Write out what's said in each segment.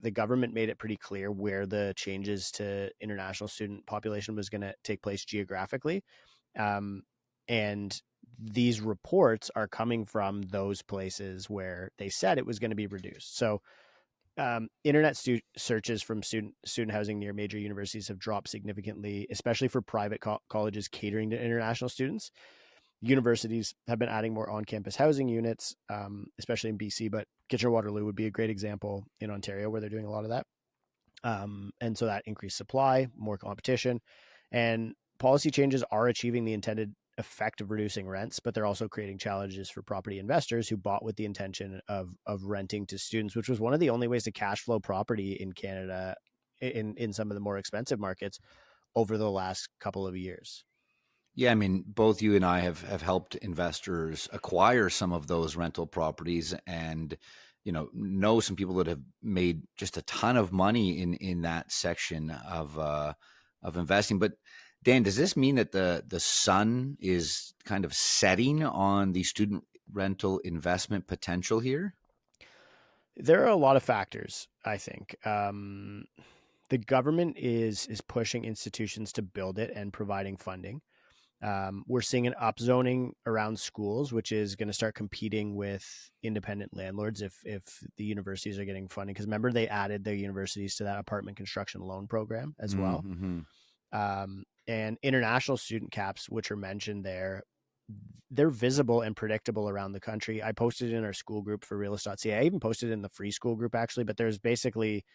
the government made it pretty clear where the changes to international student population was going to take place geographically. Um, and these reports are coming from those places where they said it was going to be reduced. So internet searches from student housing near major universities have dropped significantly, especially for private colleges catering to international students. Universities have been adding more on-campus housing units, especially in BC, but Kitchener-Waterloo would be a great example in Ontario where they're doing a lot of that. And so that increased supply, more competition, and policy changes are achieving the intended effect of reducing rents, but they're also creating challenges for property investors who bought with the intention of renting to students, which was one of the only ways to cash flow property in Canada in some of the more expensive markets over the last couple of years. Yeah, I mean, both you and I have helped investors acquire some of those rental properties, and know some people that have made just a ton of money in that section of investing. But Dan, does this mean that the sun is kind of setting on the student rental investment potential here? There are a lot of factors, I think. The government is pushing institutions to build it and providing funding. We're seeing an upzoning around schools, which is going to start competing with independent landlords if the universities are getting funding. Because remember, they added the universities to that apartment construction loan program as well. Mm-hmm. And international student caps, which are mentioned there, they're visible and predictable around the country. I posted in our school group for realist.ca. I even posted in the free school group actually, but there's basically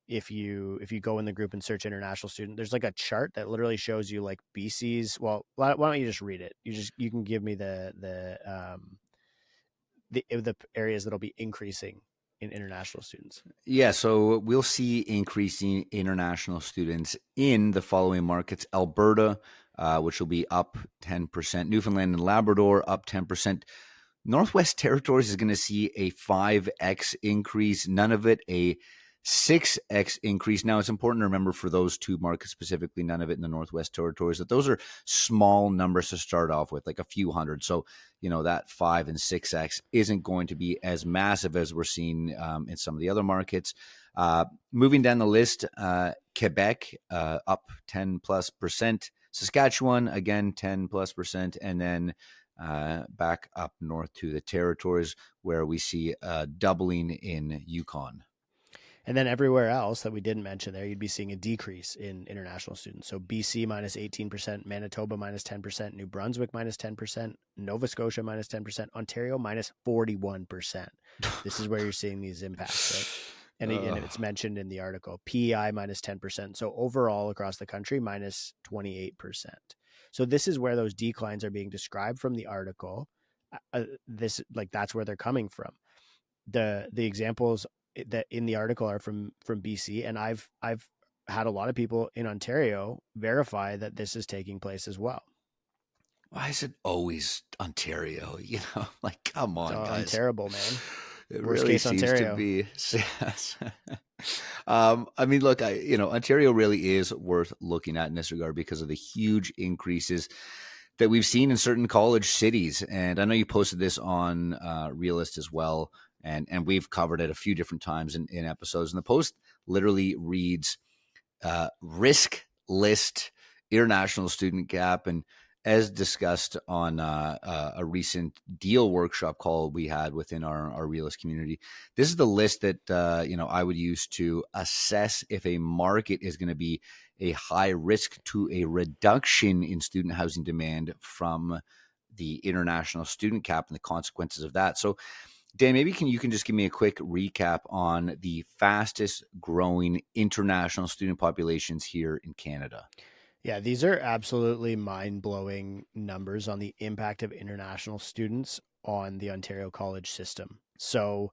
if you go in the group and search international student, there's like a chart that literally shows you like BC's. Well, why don't you just read it? You can give me the areas that'll be increasing in international students. Yeah, so we'll see increasing international students in the following markets: Alberta, which will be up 10%; Newfoundland and Labrador up 10%. Northwest Territories is going to see a 5x increase, Nunavut a 6x increase. Now, it's important to remember for those two markets specifically, Nunavut and the Northwest Territories, that those are small numbers to start off with, like a few hundred. So, that 5 and 6x isn't going to be as massive as we're seeing in some of the other markets. Moving down the list, Quebec up 10 plus percent. Saskatchewan, again, 10 plus percent. And then back up north to the territories where we see a doubling in Yukon. And then everywhere else that we didn't mention there, you'd be seeing a decrease in international students. So BC minus 18%, Manitoba minus 10%, New Brunswick minus 10%, Nova Scotia minus 10%, Ontario minus 41%. This is where you're seeing these impacts, right? And it's mentioned in the article. PEI minus 10%. So overall across the country, minus 28%. So this is where those declines are being described from the article. That's where they're coming from. The examples that in the article are from BC, and I've had a lot of people in Ontario verify that this is taking place as well. Why is it always Ontario? Like, come on, guys. Terrible, man. It Worst really case seems Ontario. to be. Yes. I mean, look, Ontario really is worth looking at in this regard because of the huge increases that we've seen in certain college cities. And I know you posted this on Realist as well. And we've covered it a few different times in episodes. And the post literally reads risk list international student gap. And as discussed on a recent deal workshop call we had within our realist community, this is the list that I would use to assess if a market is going to be a high risk to a reduction in student housing demand from the international student cap and the consequences of that. So, Dan, maybe you can just give me a quick recap on the fastest growing international student populations here in Canada. Yeah, these are absolutely mind-blowing numbers on the impact of international students on the Ontario college system. So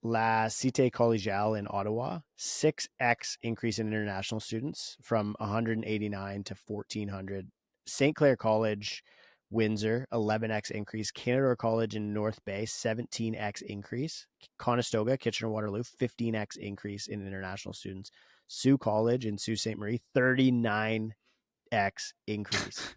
La Cité Collégiale in Ottawa, 6x increase in international students from 189 to 1,400. St. Clair College, Windsor, 11x increase. Canadore College in North Bay, 17x increase. Conestoga, Kitchener-Waterloo, 15x increase in international students. Sault College in Sault Ste. Marie, 39x increase.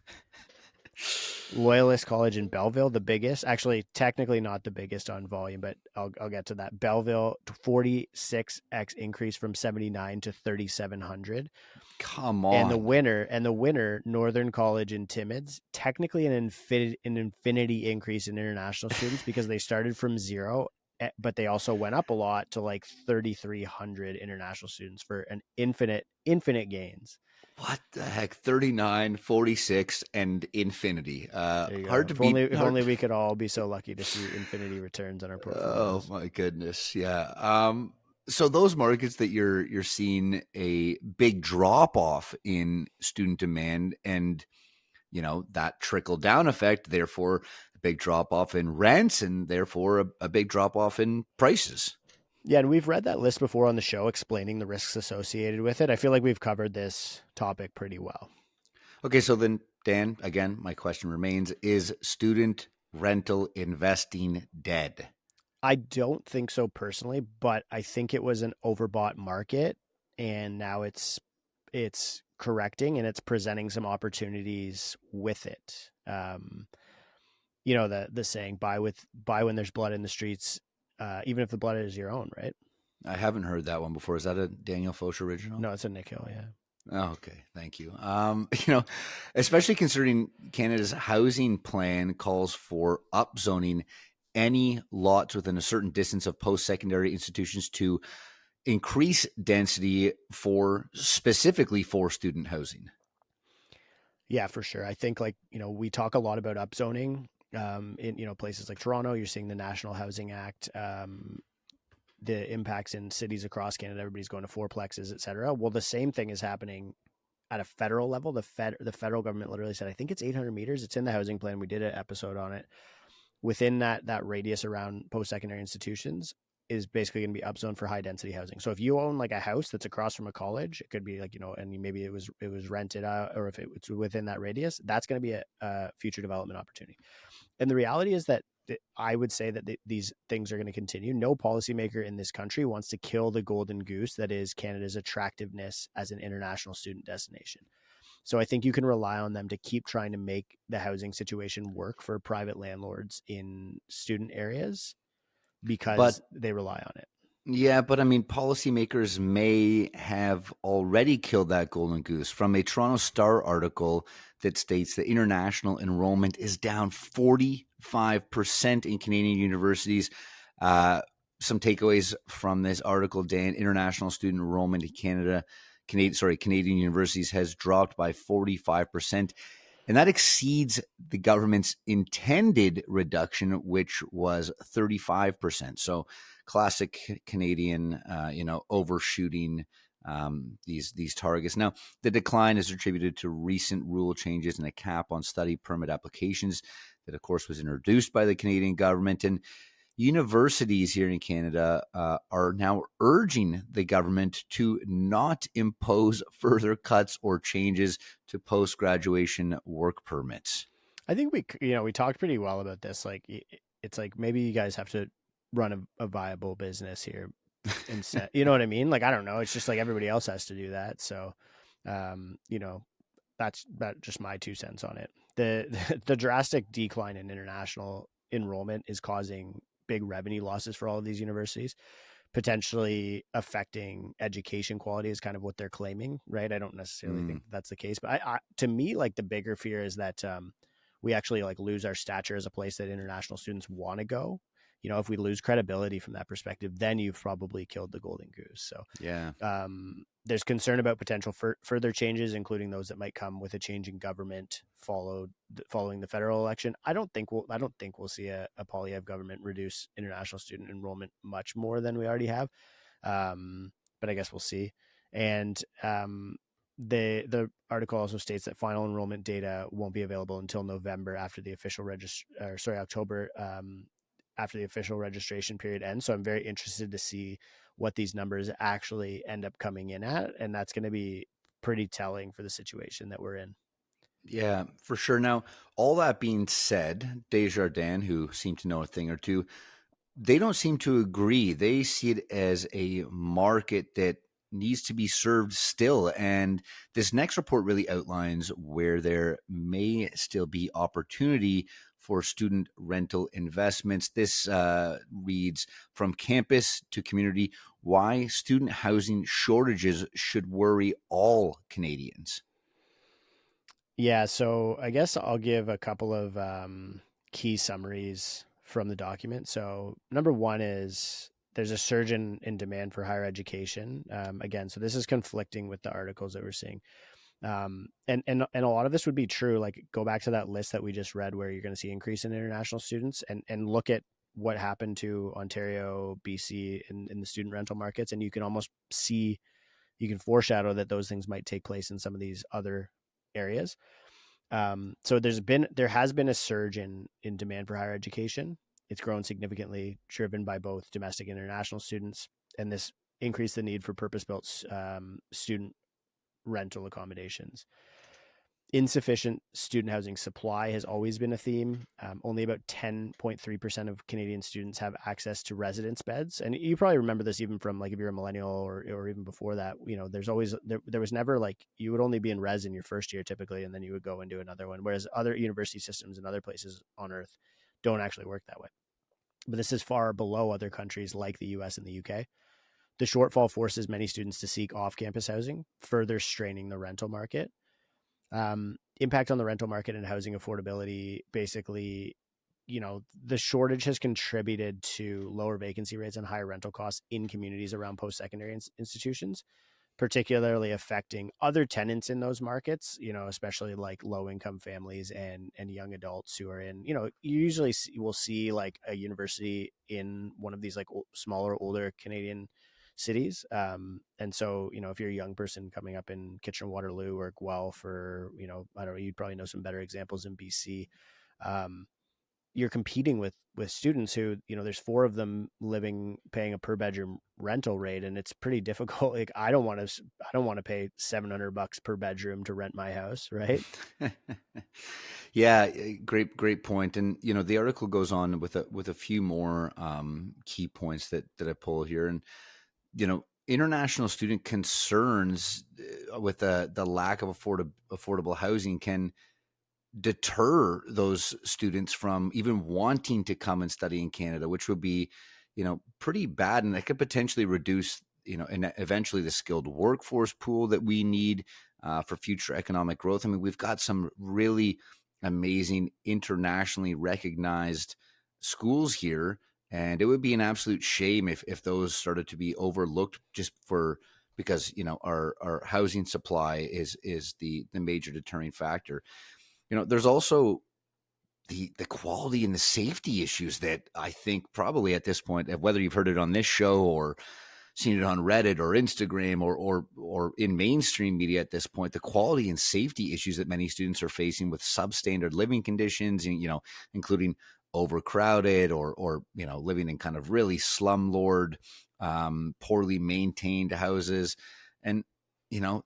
Loyalist College in Belleville, the biggest, actually technically not the biggest on volume, but I'll get to that. Belleville 46x increase from 79 to 3700. Come And on. the winner, Northern College in Timmins, technically an infinity increase in international students because they started from zero, but they also went up a lot to like 3,300 international students for an infinite gains. What the heck? 39, 46, and infinity. There you Hard go. to beat. If Hard. only we could all be so lucky to see infinity returns on our Oh portfolios. my goodness. Yeah. So those markets that you're seeing a big drop off in student demand, and that trickle down effect, therefore a big drop off in rents, and therefore a big drop off in prices. Yeah, and we've read that list before on the show explaining the risks associated with it. I feel like we've covered this topic pretty well. Okay, so then, Dan, again, my question remains: is student rental investing dead? I don't think so personally, but I think it was an overbought market and now it's correcting and it's presenting some opportunities with it. The saying buy when there's blood in the streets, even if the blood is your own, right? I haven't heard that one before. Is that a Daniel Foch original? No, it's a Nick Hill, yeah. Oh, okay, thank you. Especially considering Canada's housing plan calls for upzoning any lots within a certain distance of post-secondary institutions to increase density for specifically for student housing. Yeah, for sure. I think we talk a lot about upzoning in places like Toronto. You're seeing the National Housing Act, the impacts in cities across Canada. Everybody's going to fourplexes, et cetera. Well, the same thing is happening at a federal level. The federal government literally said, I think it's 800 meters. It's in the housing plan. We did an episode on it. Within that radius around post secondary institutions is basically going to be upzoned for high density housing. So if you own like a house that's across from a college, it could be like and maybe it was rented out, or if it's within that radius, that's going to be a future development opportunity. And the reality is that I would say that these things are going to continue. No policymaker in this country wants to kill the golden goose that is Canada's attractiveness as an international student destination. So I think you can rely on them to keep trying to make the housing situation work for private landlords in student areas because But they rely on it. yeah, but I mean, policymakers may have already killed that golden goose. From a Toronto Star article that states that international enrollment is down 45% in Canadian universities. Some takeaways from this article, Dan: international student enrollment in Canadian universities has dropped by 45%. And that exceeds the government's intended reduction, which was 35%. So classic Canadian, overshooting these targets. Now, the decline is attributed to recent rule changes and a cap on study permit applications that, of course, was introduced by the Canadian government. And universities here in Canada are now urging the government to not impose further cuts or changes to post-graduation work permits. I think we talked pretty well about this. Like, it's like maybe you guys have to run a viable business here instead. You know what I mean? Like, I don't know. It's just like everybody else has to do that. So, um, you know, that's just my 2 cents on it. The drastic decline in international enrollment is causing big revenue losses for all of these universities, potentially affecting education quality is kind of what they're claiming, right? I don't necessarily think that's the case, but to me, like the bigger fear is that we actually like lose our stature as a place that international students want to go. If we lose credibility from that perspective, then you've probably killed the golden goose. So Yeah. there's concern about potential further changes, including those that might come with a change in government following the federal election. I don't think we'll see a Poilievre government reduce international student enrollment much more than we already have. But I guess we'll see. And the article also states that final enrollment data won't be available until November after the official October after the official registration period ends. So I'm very interested to see what these numbers actually end up coming in at. And that's going to be pretty telling for the situation that we're in. Yeah, for sure. Now, all that being said, Desjardins, who seem to know a thing or two, they don't seem to agree. They see it as a market that needs to be served still. And this next report really outlines where there may still be opportunity for student rental investments. This reads, from campus to community, why student housing shortages should worry all Canadians. Yeah, so I guess I'll give a couple of key summaries from the document. So number one is there's a surge in demand for higher education. Again, so this is conflicting with the articles that we're seeing. And a lot of this would be true. Like go back to that list that we just read, where you're going to see increase in international students, and look at what happened to Ontario, BC, in the student rental markets, and you can almost see, you can foreshadow that those things might take place in some of these other areas. So there has been a surge in demand for higher education. It's grown significantly, driven by both domestic and international students, and this increased the need for purpose-built student rental accommodations. Insufficient student housing supply has always been a theme. Only about 10.3% of Canadian students have access to residence beds. And you probably remember this even from, like, if you're a millennial, or even before that, there's always, there was never like, you would only be in res in your first year typically, and then you would go and do another one. Whereas other university systems and other places on earth don't actually work that way. But this is far below other countries like the US and the UK. The shortfall forces many students to seek off campus housing, further straining the rental market. Impact on the rental market and housing affordability. Basically, the shortage has contributed to lower vacancy rates and higher rental costs in communities around post-secondary institutions, particularly affecting other tenants in those markets, especially like low income families and young adults who are in, you usually will see like a university in one of these like smaller, older Canadian cities. And so, if you're a young person coming up in Kitchener-Waterloo or Guelph, or, I don't know, you'd probably know some better examples in BC. You're competing with students who, there's four of them paying a per bedroom rental rate, and it's pretty difficult. Like I don't want to pay $700 per bedroom to rent my house, right? Yeah, great point. And the article goes on with a few more key points that I pull here. And international student concerns with the lack of affordable housing can deter those students from even wanting to come and study in Canada, which would be, pretty bad. And it could potentially reduce, and eventually the skilled workforce pool that we need for future economic growth. I mean, we've got some really amazing internationally recognized schools here, and it would be an absolute shame if those started to be overlooked just because our housing supply is the major deterring factor. There's also the quality and the safety issues that I think probably at this point, whether you've heard it on this show or seen it on Reddit or Instagram or in mainstream media at this point, the quality and safety issues that many students are facing with substandard living conditions, including overcrowded or living in kind of really slumlord, poorly maintained houses. And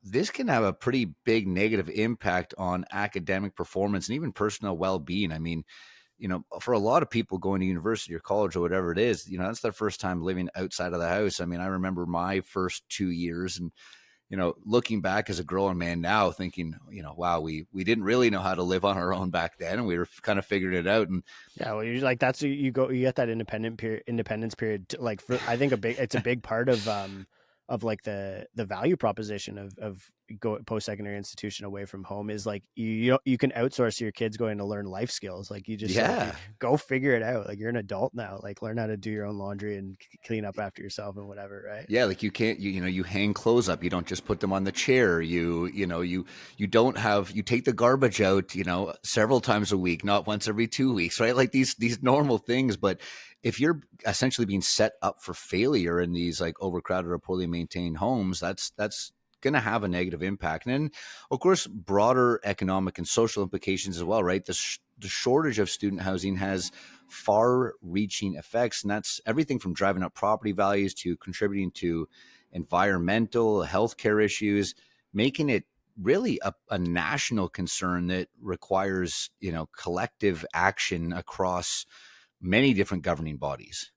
this can have a pretty big negative impact on academic performance and even personal well-being. I mean, for a lot of people going to university or college or whatever it is, that's their first time living outside of the house. I mean, I remember my first 2 years, and, looking back as a grown man now, thinking, wow, we didn't really know how to live on our own back then, and we were kind of figuring it out. And Yeah, well, you're like, you get that independence period. Like, I think it's a big part of like the value proposition of go post secondary institution away from home is like you can outsource your kids going to learn life skills. Like you just yeah, go figure it out. Like you're an adult now. Like learn how to do your own laundry and clean up after yourself and whatever, right? yeah, like you can't, you hang clothes up. You don't just put them on the chair. You don't have, you take the garbage out, several times a week, not once every 2 weeks, right? Like these normal things. But if you're essentially being set up for failure in these like overcrowded or poorly maintained homes, that's going to have a negative impact. And then, of course, broader economic and social implications as well, right? The shortage of student housing has far-reaching effects, and that's everything from driving up property values to contributing to environmental, healthcare issues, making it really a national concern that requires, collective action across many different governing bodies.